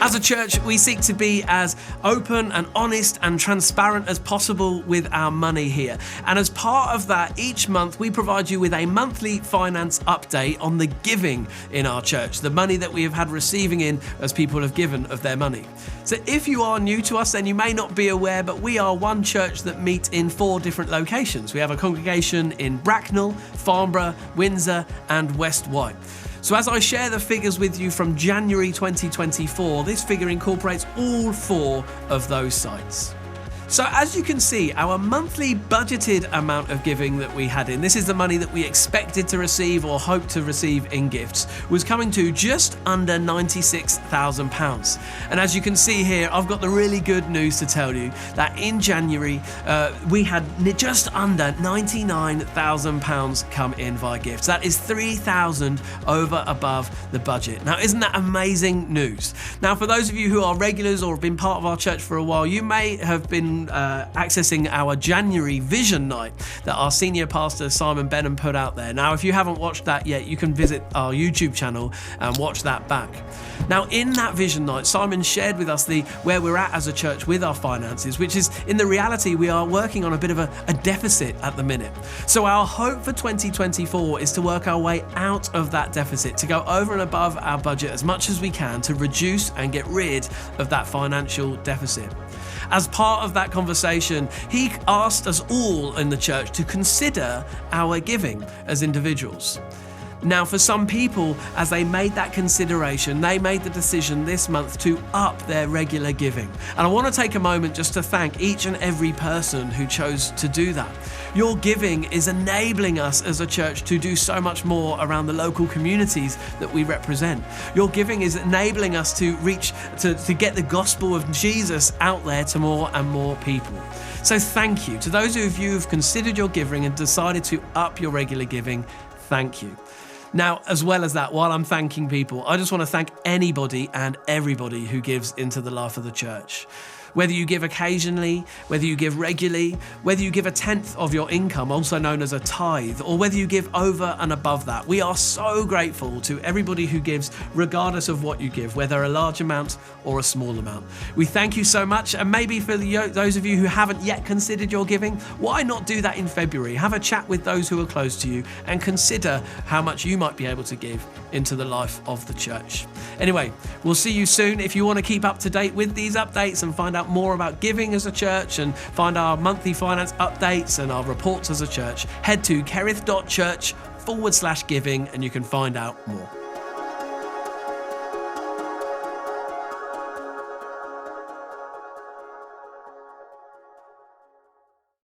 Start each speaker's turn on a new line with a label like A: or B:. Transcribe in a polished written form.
A: As a church, we seek to be as open and honest and transparent as possible with our money here. And as part of that, each month we provide you with a monthly finance update on the giving in our church, the money that we have had receiving in as people have given of their money. So if you are new to us, then you may not be aware, but we are one church that meet in 4 different locations. We have a congregation in Bracknell, Farnborough, Windsor and West Wight. So as I share the figures with you from January 2024, this figure incorporates all 4 of those sites. So as you can see, our monthly budgeted amount of giving that we had in, this is the money that we expected to receive or hoped to receive in gifts, was coming to just under £96,000. And as you can see here, I've got the really good news to tell you that in January, we had just under £99,000 come in via gifts. That is £3,000 over above the budget. Now, isn't that amazing news? Now, for those of you who are regulars or have been part of our church for a while, you may have been accessing our January vision night that our senior pastor Simon Benham put out there. Now, if you haven't watched that yet, you can visit our YouTube channel and watch that back. Now, in that vision night, Simon shared with us where we're at as a church with our finances, which is in the reality we are working on a bit of a deficit at the minute. So our hope for 2024 is to work our way out of that deficit, to go over and above our budget as much as we can to reduce and get rid of that financial deficit. As part of that conversation, he asked us all in the church to consider our giving as individuals. Now, for some people, as they made that consideration, they made the decision this month to up their regular giving. And I want to take a moment just to thank each and every person who chose to do that. Your giving is enabling us as a church to do so much more around the local communities that we represent. Your giving is enabling us to reach, to get the gospel of Jesus out there to more and more people. So thank you to those of you who've considered your giving and decided to up your regular giving. Thank you. Now, as well as that, while I'm thanking people, I just want to thank anybody and everybody who gives into the life of the church. Whether you give occasionally, whether you give regularly, whether you give 1/10 of your income, also known as a tithe, or whether you give over and above that, we are so grateful to everybody who gives, regardless of what you give, whether a large amount or a small amount. We thank you so much, and maybe for those of you who haven't yet considered your giving, why not do that in February? Have a chat with those who are close to you and consider how much you might be able to give into the life of the church. Anyway, we'll see you soon. If you want to keep up to date with these updates and find out more about giving as a church and find our monthly finance updates and our reports as a church, head to kerith.church/giving and you can find out more.